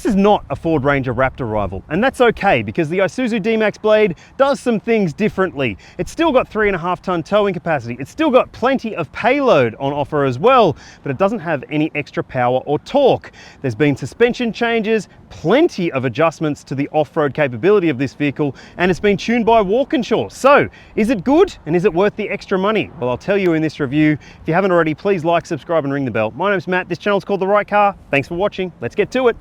this is not a Ford Ranger Raptor rival, and that's okay because the Isuzu D-Max Blade does some things differently. It's still got 3.5 ton towing capacity. It's still got plenty of payload on offer as well, but it doesn't have any extra power or torque. There's been suspension changes, plenty of adjustments to the off-road capability of this vehicle, and it's been tuned by Walkinshaw. So, is it good and is it worth the extra money? Well, I'll tell you in this review. If you haven't already, please like, subscribe and ring the bell. My name's Matt, this channel's called The Right Car. Thanks for watching, let's get to it.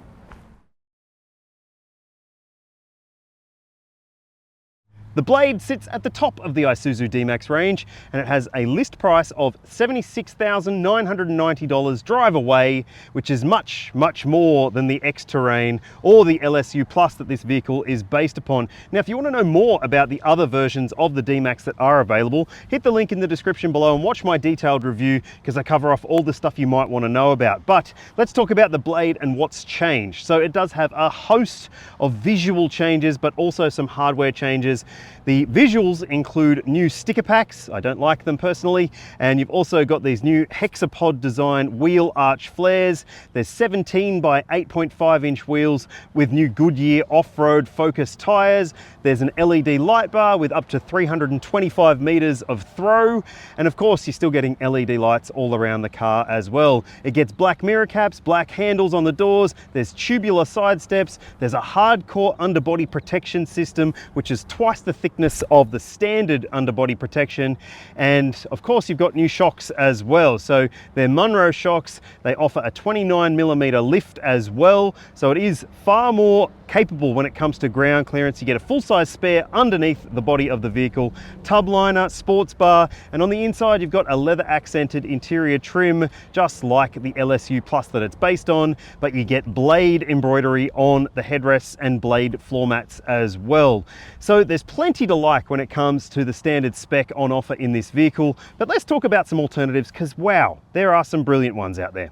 The Blade sits at the top of the Isuzu D-Max range, and it has a list price of $76,990 drive away, which is much, much more than the X-Terrain or the LSU Plus that this vehicle is based upon. Now, if you want to know more about the other versions of the D-Max that are available, hit the link in the description below and watch my detailed review because I cover off all the stuff you might want to know about. But let's talk about the Blade and what's changed. So it does have a host of visual changes, but also some hardware changes. The visuals include new sticker packs. I don't like them personally. And you've also got these new hexapod design wheel arch flares. There's 17 by 8.5 inch wheels with new Goodyear off-road focus tires. There's an LED light bar with up to 325 meters of throw. And of course, you're still getting LED lights all around the car as well. It gets black mirror caps, black handles on the doors. There's tubular side steps. There's a hardcore underbody protection system, which is twice the thickness of the standard underbody protection. And of course, you've got new shocks as well. So they're Monroe shocks. They offer a 29mm lift as well. So it is far more capable when it comes to ground clearance. You get a full-size spare underneath the body of the vehicle, tub liner, sports bar, and on the inside you've got a leather accented interior trim, just like the LSU Plus that it's based on, but you get Blade embroidery on the headrests and Blade floor mats as well. So there's plenty to like when it comes to the standard spec on offer in this vehicle, but let's talk about some alternatives because wow, there are some brilliant ones out there.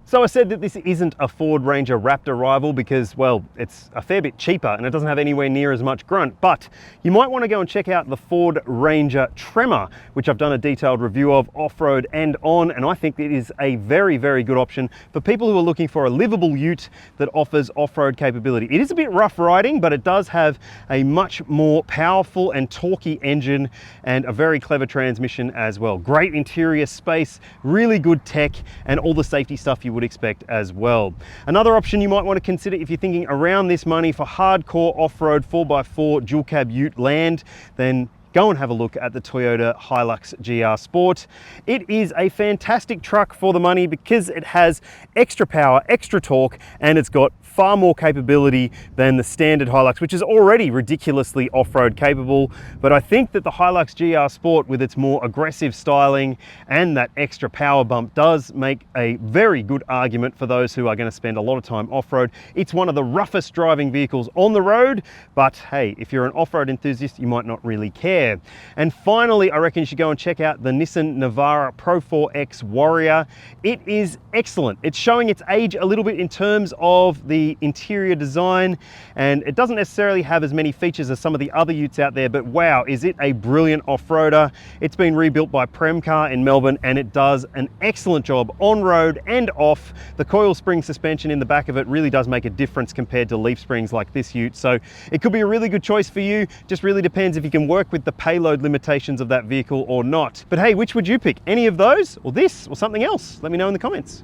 So I said that this isn't a Ford Ranger Raptor rival because, well, it's a fair bit cheaper and it doesn't have anywhere near as much grunt, but you might want to go and check out the Ford Ranger Tremor, which I've done a detailed review of off-road and on, and I think it is a very, very good option for people who are looking for a livable ute that offers off-road capability. It is a bit rough riding, but it does have a much more powerful and torquey engine and a very clever transmission as well. Great interior space, really good tech, and all the safety stuff you would expect as well. Another option you might want to consider if you're thinking around this money for hardcore off-road 4x4 dual cab ute land, then go and have a look at the Toyota Hilux GR Sport. It is a fantastic truck for the money because it has extra power, extra torque, and it's got far more capability than the standard Hilux, which is already ridiculously off-road capable. But I think that the Hilux GR Sport, with its more aggressive styling and that extra power bump, does make a very good argument for those who are going to spend a lot of time off-road. It's one of the roughest driving vehicles on the road, but hey, if you're an off-road enthusiast, you might not really care. And finally, I reckon you should go and check out the Nissan Navara Pro 4X Warrior. It is excellent. It's showing its age a little bit in terms of the interior design, and it doesn't necessarily have as many features as some of the other utes out there, but wow, is it a brilliant off-roader. It's been rebuilt by Premcar in Melbourne, and it does an excellent job on road and off. The coil spring suspension in the back of it really does make a difference compared to leaf springs like this ute, so it could be a really good choice for you. Just really depends if you can work with the payload limitations of that vehicle or not. But hey, which would you pick? Any of those, or this, or something else? Let me know in the comments.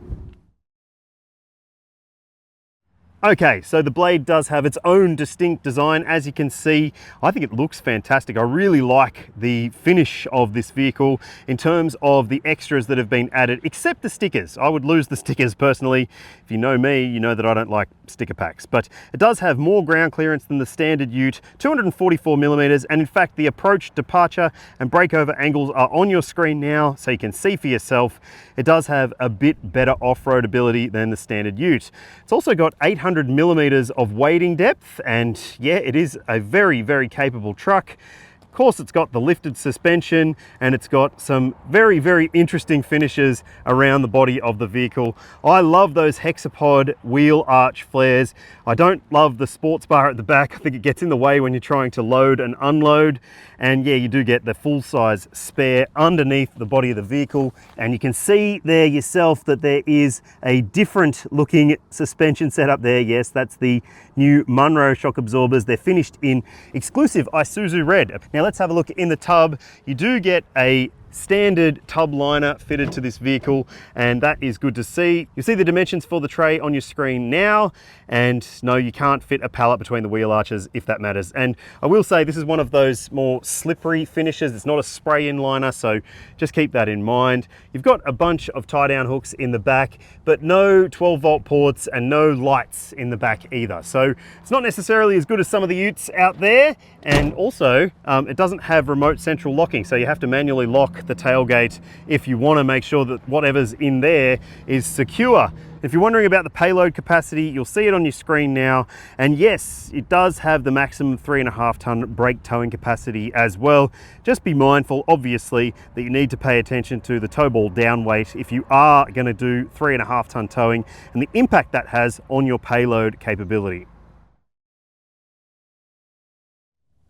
Okay, so the Blade does have its own distinct design. As you can see, I think it looks fantastic. I really like the finish of this vehicle in terms of the extras that have been added, except the stickers. I would lose the stickers personally. If you know me, you know that I don't like sticker packs, but it does have more ground clearance than the standard ute, 244mm, and in fact, the approach, departure, and breakover angles are on your screen now, so you can see for yourself. It does have a bit better off-road ability than the standard ute. It's also got 800mm of wading depth, and yeah, it is a very, very capable truck. course, it's got the lifted suspension and it's got some very, very interesting finishes around the body of the vehicle. I love those hexapod wheel arch flares. I don't love the sports bar at the back. I think it gets in the way when you're trying to load and unload. And yeah, you do get the full-size spare underneath the body of the vehicle. And you can see there yourself that there is a different looking suspension setup there. Yes, that's the new Munro shock absorbers. They're finished in exclusive Isuzu red. Now let's have a look in the tub. You do get a standard tub liner fitted to this vehicle, and that is good to see. You see the dimensions for the tray on your screen now, and no, you can't fit a pallet between the wheel arches if that matters. And I will say this is one of those more slippery finishes. It's not a spray-in liner, so just keep that in mind. You've got a bunch of tie-down hooks in the back, but no 12-volt ports and no lights in the back either. So it's not necessarily as good as some of the utes out there, and also it doesn't have remote central locking, so you have to manually lock the tailgate if you want to make sure that whatever's in there is secure. If you're wondering about the payload capacity, you'll see it on your screen now. And yes, it does have the maximum 3.5 ton brake towing capacity as well. Just be mindful, obviously, that you need to pay attention to the tow ball down weight if you are going to do 3.5 ton towing and the impact that has on your payload capability.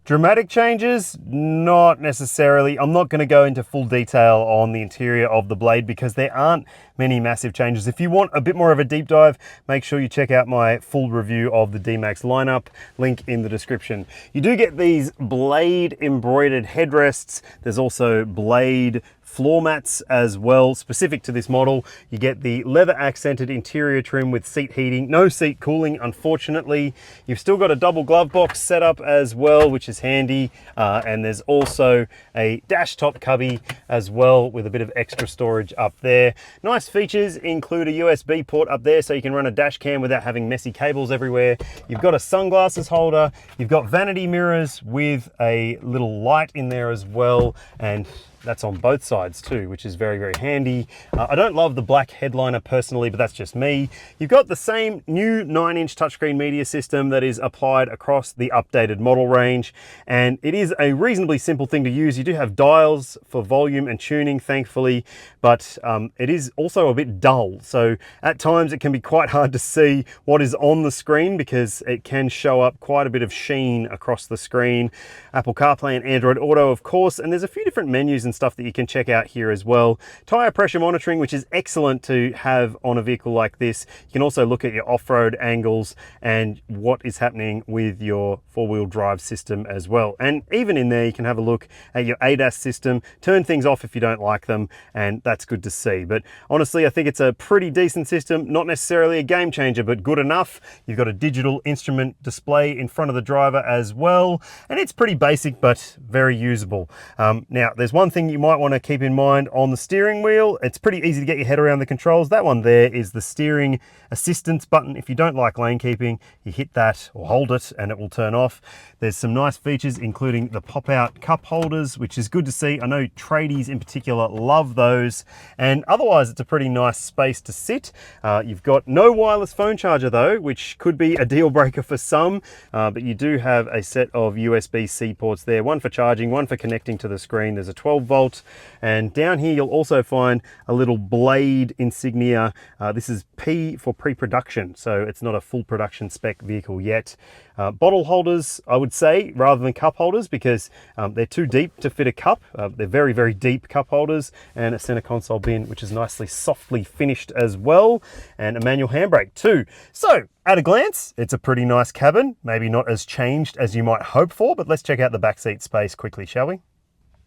Dramatic changes? Not necessarily. I'm not going to go into full detail on the interior of the Blade because there aren't many massive changes. If you want a bit more of a deep dive, make sure you check out my full review of the D-Max lineup, link in the description. You do get these Blade embroidered headrests. There's also Blade floor mats as well, specific to this model. You get the leather accented interior trim with seat heating, no seat cooling, unfortunately. You've still got a double glove box setup as well, which is handy. And there's also a dash top cubby as well with a bit of extra storage up there. Nice features include a USB port up there so you can run a dash cam without having messy cables everywhere. You've got a sunglasses holder. You've got vanity mirrors with a little light in there as well. And that's on both sides too, which is very, very handy. I don't love the black headliner personally, but that's just me. You've got the same new 9-inch touchscreen media system that is applied across the updated model range. And it is a reasonably simple thing to use. You do have dials for volume and tuning, thankfully, but it is also a bit dull. So at times it can be quite hard to see what is on the screen because it can show up quite a bit of sheen across the screen. Apple CarPlay and Android Auto, of course, and there's a few different menus and stuff that you can check out here as well. Tire pressure monitoring, which is excellent to have on a vehicle like this. You can also look at your off-road angles and what is happening with your four-wheel drive system as well. And even in there, you can have a look at your ADAS system, turn things off if you don't like them, and that's good to see. But honestly, I think it's a pretty decent system, not necessarily a game changer, but good enough. You've got a digital instrument display in front of the driver as well, and it's pretty basic, but very usable. Now, there's one thing you might want to keep in mind on the steering wheel. It's pretty easy to get your head around the controls. That one there is the steering assistance button. If you don't like lane keeping, you hit that or hold it and it will turn off. There's some nice features, including the pop-out cup holders, which is good to see. I know tradies in particular love those, and otherwise it's a pretty nice space to sit. You've got no wireless phone charger though, which could be a deal breaker for some, but you do have a set of USB-C ports there, one for charging, one for connecting to the screen. There's a 12-volt, and down here you'll also find a little Blade insignia. This is P for pre-production, so it's not a full production spec vehicle yet. Bottle holders, I would say, rather than cup holders, because they're too deep to fit a cup. They're very, very deep cup holders, and a center console bin, which is nicely softly finished as well, and a manual handbrake too. So at a glance, it's a pretty nice cabin, maybe not as changed as you might hope for, but let's check out the backseat space quickly, shall we?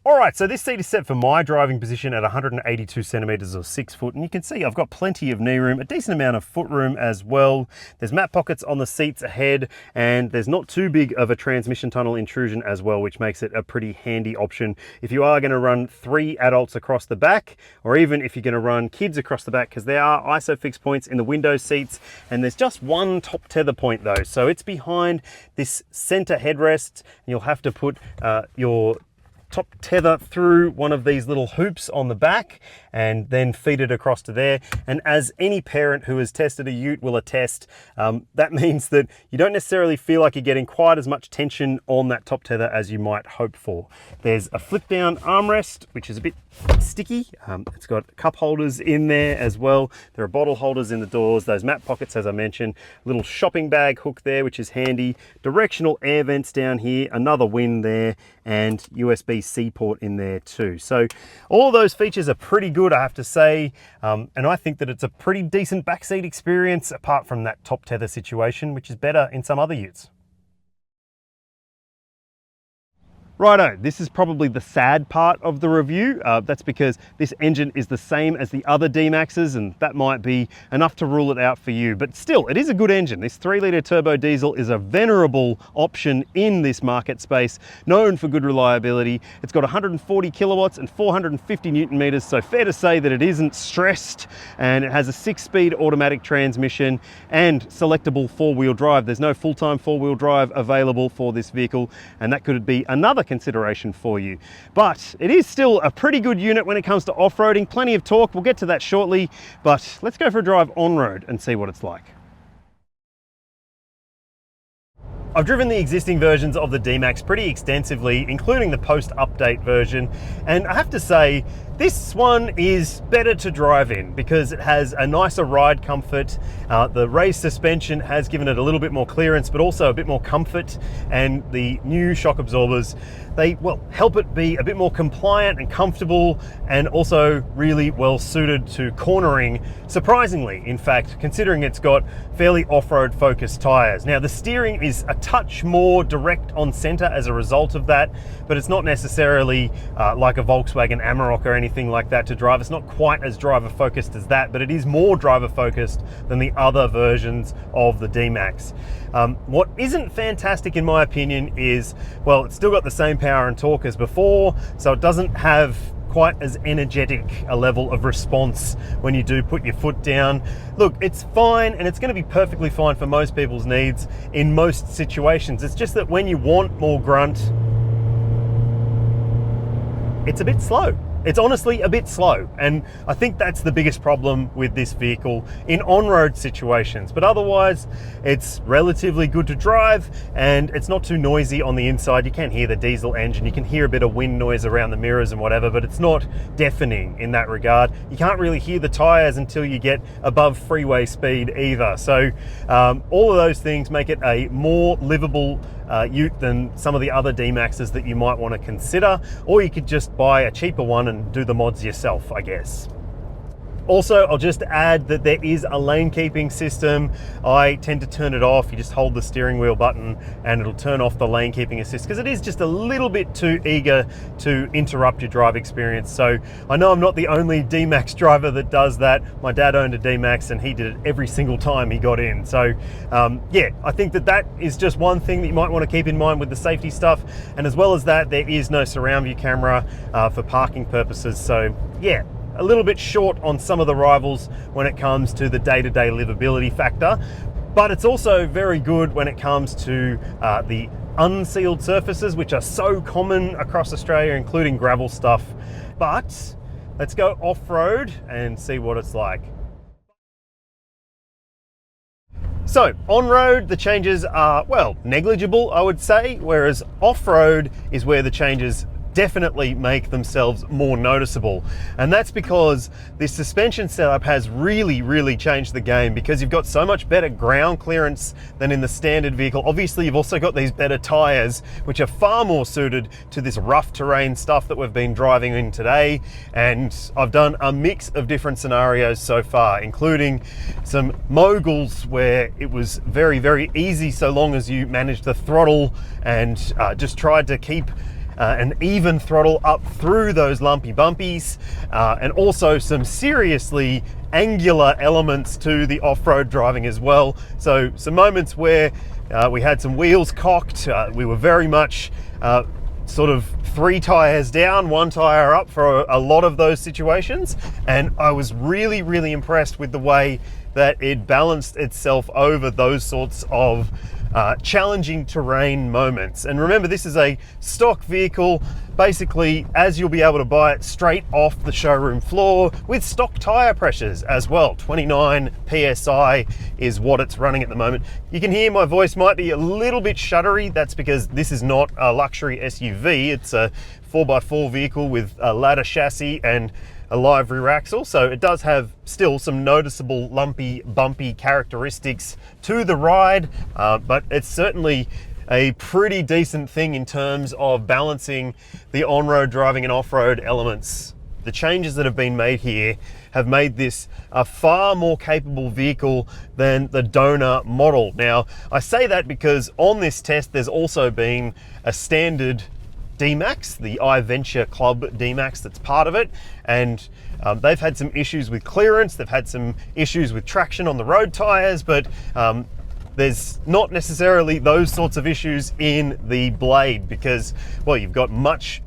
All right, so this seat is set for my driving position at 182 centimeters or 6 foot, and you can see I've got plenty of knee room, a decent amount of foot room as well. There's mat pockets on the seats ahead, and there's not too big of a transmission tunnel intrusion as well, which makes it a pretty handy option if you are going to run 3 adults across the back, or even if you're going to run kids across the back, because there are ISOFIX points in the window seats, and there's just one top tether point though, so it's behind this center headrest, and you'll have to put your top tether through one of these little hoops on the back and then feed it across to there. And as any parent who has tested a ute will attest, that means that you don't necessarily feel like you're getting quite as much tension on that top tether as you might hope for. There's a flip down armrest, which is a bit sticky. It's got cup holders in there as well. There are bottle holders in the doors, those map pockets as I mentioned, little shopping bag hook there which is handy, directional air vents down here, another wind there, and USB-C port in there too. So all of those features are pretty good, I have to say, and I think that it's a pretty decent backseat experience apart from that top tether situation, which is better in some other utes. Righto, this is probably the sad part of the review. That's because this engine is the same as the other D-Maxes, and that might be enough to rule it out for you. But still, it is a good engine. This 3-litre turbo diesel is a venerable option in this market space, known for good reliability. It's got 140 kilowatts and 450 Newton meters, so fair to say that it isn't stressed, and it has a 6-speed automatic transmission and selectable 4-wheel drive. There's no full-time 4-wheel drive available for this vehicle, and that could be another consideration for you. But it is still a pretty good unit when it comes to off-roading. Plenty of torque, we'll get to that shortly, but let's go for a drive on-road and see what it's like. I've driven the existing versions of the D-Max pretty extensively, including the post-update version, and I have to say, this one is better to drive in because it has a nicer ride comfort. The raised suspension has given it a little bit more clearance, but also a bit more comfort, and the new shock absorbers, they, well, help it be a bit more compliant and comfortable, and also really well suited to cornering, surprisingly, in fact, considering it's got fairly off-road focused tires. Now, the steering is a touch more direct on center as a result of that, but it's not necessarily like a Volkswagen Amarok or anything like that to drive. It's not quite as driver focused as that, but it is more driver focused than the other versions of the D-Max. What isn't fantastic in my opinion is, well, it's still got the same power and torque as before, so it doesn't have quite as energetic a level of response when you do put your foot down. Look, it's fine, and it's going to be perfectly fine for most people's needs in most situations. It's just that when you want more grunt, it's a bit slow. It's honestly a bit slow, and I think that's the biggest problem with this vehicle in on-road situations. But otherwise, it's relatively good to drive, and it's not too noisy on the inside. You can hear the diesel engine, you can hear a bit of wind noise around the mirrors and whatever, but it's not deafening in that regard. You can't really hear the tires until you get above freeway speed either. So all of those things make it a more livable ute than some of the other D-Maxes that you might want to consider, or you could just buy a cheaper one and do the mods yourself, I guess. Also, I'll just add that there is a lane keeping system. I tend to turn it off. You just hold the steering wheel button and it'll turn off the lane keeping assist because it is just a little bit too eager to interrupt your drive experience. So I know I'm not the only D-Max driver that does that. My dad owned a D-Max and he did it every single time he got in. So yeah, I think that that is just one thing that you might want to keep in mind with the safety stuff. And as well as that, there is no surround view camera for parking purposes. So yeah, a little bit short on some of the rivals when it comes to the day-to-day livability factor, but it's also very good when it comes to the unsealed surfaces, which are so common across Australia, including gravel stuff. But let's go off-road and see what it's like. So on-road, the changes are, well, negligible, I would say, whereas off-road is where the changes definitely make themselves more noticeable. And that's because this suspension setup has really changed the game, because you've got so much better ground clearance than in the standard vehicle. Obviously, you've also got these better tires, which are far more suited to this rough terrain stuff that we've been driving in today. And I've done a mix of different scenarios so far, including some moguls where it was very easy so long as you managed the throttle and just tried to keep an even throttle up through those lumpy bumpies, and also some seriously angular elements to the off-road driving as well. So some moments where we had some wheels cocked, we were very much sort of 3 tires down, 1 tire up for a lot of those situations, and I was really impressed with the way that it balanced itself over those sorts of challenging terrain moments. And remember, this is a stock vehicle, basically, as you'll be able to buy it straight off the showroom floor with stock tire pressures as well. 29 PSI is what it's running at the moment. You can hear my voice might be a little bit shuddery. That's because this is not a luxury SUV. It's a 4x4 vehicle with a ladder chassis and a live rear axle, so it does have still some noticeable lumpy, bumpy characteristics to the ride, but it's certainly a pretty decent thing in terms of balancing the on-road driving and off-road elements. The changes that have been made here have made this a far more capable vehicle than the donor model. Now, I say that because on this test there's also been a standard D-Max, the iVenture Club D-Max that's part of it, and they've had some issues with clearance, they've had some issues with traction on the road tires, but there's not necessarily those sorts of issues in the Blade because, well, you've got much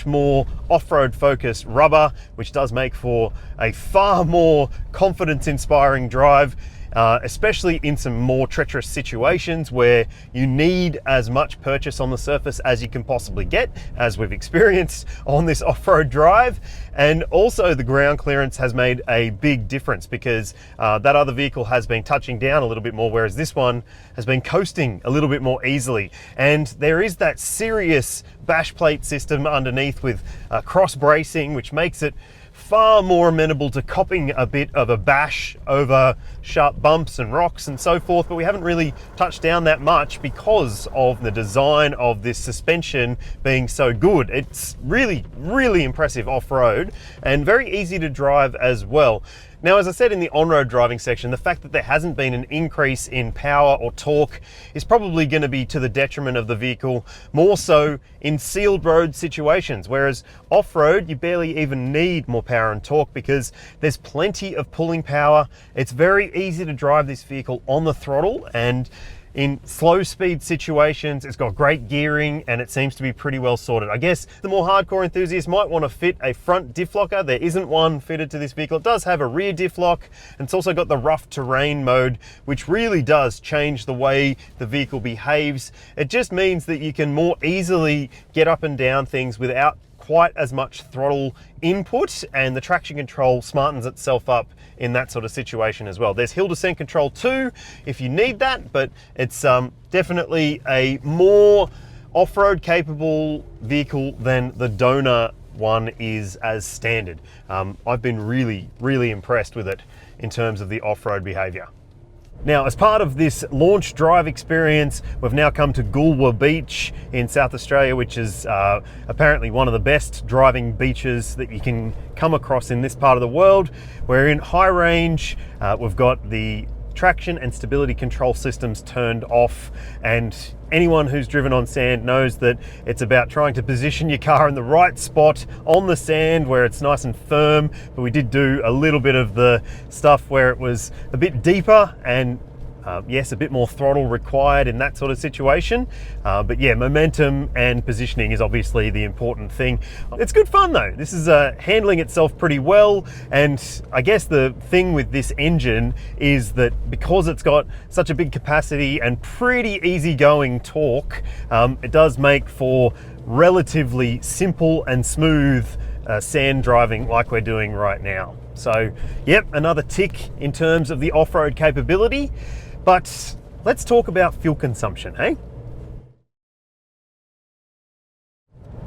more off-road focused rubber, which does make for a far more confidence-inspiring drive, especially in some more treacherous situations where you need as much purchase on the surface as you can possibly get, as we've experienced on this off-road drive. And also the ground clearance has made a big difference because that other vehicle has been touching down a little bit more, whereas this one has been coasting a little bit more easily. And there is that serious bash plate system underneath with cross bracing, which makes it far more amenable to copping a bit of a bash over sharp bumps and rocks and so forth, but we haven't really touched down that much because of the design of this suspension being so good. It's really impressive off-road and very easy to drive as well. Now, as I said in the on-road driving section, the fact that there hasn't been an increase in power or torque is probably going to be to the detriment of the vehicle, more so in sealed road situations, whereas off-road you barely even need more power and torque because there's plenty of pulling power. It's very easy to drive this vehicle on the throttle, and in slow speed situations, it's got great gearing and it seems to be pretty well sorted. I guess the more hardcore enthusiasts might want to fit a front diff locker. There isn't one fitted to this vehicle. It does have a rear diff lock, and it's also got the rough terrain mode, which really does change the way the vehicle behaves. It just means that you can more easily get up and down things without quite as much throttle input, and the traction control smartens itself up in that sort of situation as well. There's hill descent control too if you need that, but it's definitely a more off-road capable vehicle than the donor one is as standard. I've been really impressed with it in terms of the off-road behavior. Now, as part of this launch drive experience, we've now come to Goolwa Beach in South Australia, which is apparently one of the best driving beaches that you can come across in this part of the world. We're in high range, we've got the traction and stability control systems turned off, and anyone who's driven on sand knows that it's about trying to position your car in the right spot on the sand where it's nice and firm. But we did do a little bit of the stuff where it was a bit deeper and yes, a bit more throttle required in that sort of situation. But yeah, momentum and positioning is obviously the important thing. It's good fun though. This is handling itself pretty well. And I guess the thing with this engine is that because it's got such a big capacity and pretty easygoing torque, it does make for relatively simple and smooth sand driving like we're doing right now. So yep, another tick in terms of the off-road capability. But let's talk about fuel consumption, hey?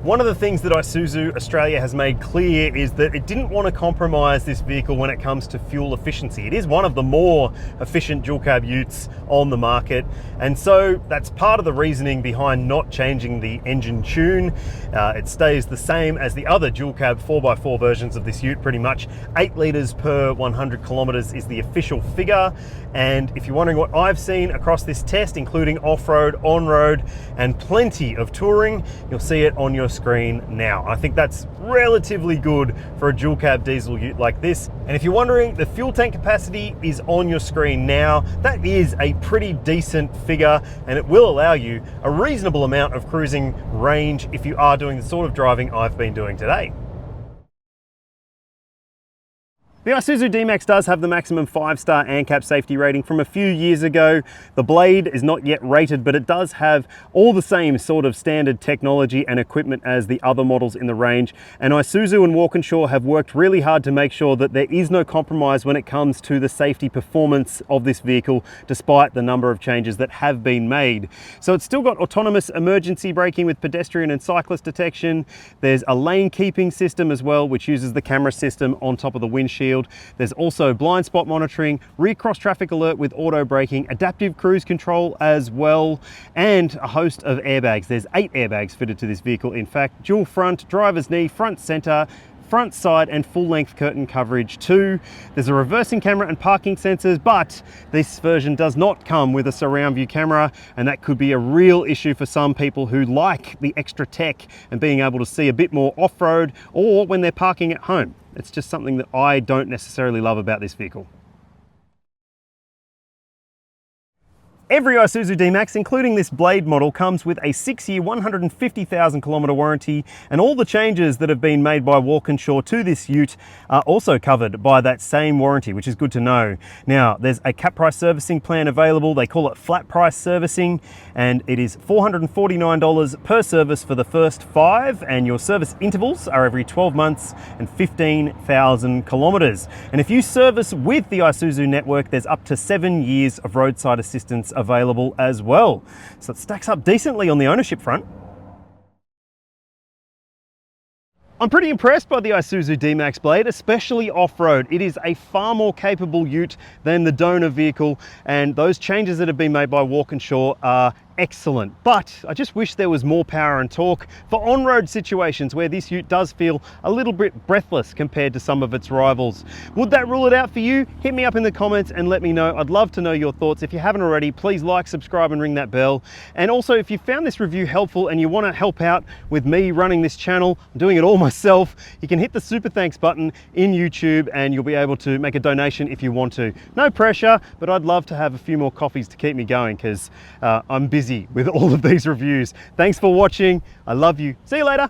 One of the things that Isuzu Australia has made clear is that it didn't want to compromise this vehicle when it comes to fuel efficiency. It is one of the more efficient dual cab utes on the market, and so that's part of the reasoning behind not changing the engine tune. It stays the same as the other dual cab 4x4 versions of this ute pretty much. 8 litres per 100 kilometres is the official figure, and if you're wondering what I've seen across this test, including off-road, on-road, and plenty of touring, you'll see it on your screen now. I think that's relatively good for a dual cab diesel ute like this. And if you're wondering, the fuel tank capacity is on your screen now. That is a pretty decent figure, and it will allow you a reasonable amount of cruising range if you are doing the sort of driving I've been doing today. The Isuzu D-Max does have the maximum 5-star ANCAP safety rating from a few years ago. The Blade is not yet rated, but it does have all the same sort of standard technology and equipment as the other models in the range. And Isuzu and Walkinshaw have worked really hard to make sure that there is no compromise when it comes to the safety performance of this vehicle, despite the number of changes that have been made. So it's still got autonomous emergency braking with pedestrian and cyclist detection. There's a lane keeping system as well, which uses the camera system on top of the windshield. There's also blind spot monitoring, rear cross traffic alert with auto braking, adaptive cruise control as well, and a host of airbags. There's 8 airbags fitted to this vehicle, in fact. Dual front, driver's knee, front center, front side and full length curtain coverage too. There's a reversing camera and parking sensors, but this version does not come with a surround view camera, and that could be a real issue for some people who like the extra tech and being able to see a bit more off-road or when they're parking at home. It's just something that I don't necessarily love about this vehicle. Every Isuzu D-Max, including this Blade model, comes with a 6-year, 150,000 kilometer warranty, and all the changes that have been made by Walkinshaw to this ute are also covered by that same warranty, which is good to know. Now, there's a cap price servicing plan available. They call it flat price servicing, and it is $449 per service for the first 5, and your service intervals are every 12 months and 15,000 kilometers. And if you service with the Isuzu network, there's up to 7 years of roadside assistance available as well. So it stacks up decently on the ownership front. I'm pretty impressed by the Isuzu D-Max Blade, especially off-road. It is a far more capable ute than the donor vehicle, and those changes that have been made by Walkinshaw are excellent. But I just wish there was more power and torque for on-road situations where this ute does feel a little bit breathless compared to some of its rivals. Would that rule it out for you? Hit me up in the comments and let me know. I'd love to know your thoughts. If you haven't already, please like, subscribe and ring that bell. And also, if you found this review helpful and you want to help out with me running this channel, I'm doing it all myself, you can hit the super thanks button in YouTube and you'll be able to make a donation if you want to. No pressure, but I'd love to have a few more coffees to keep me going because I'm busy with all of these reviews. Thanks for watching. I love you. See you later.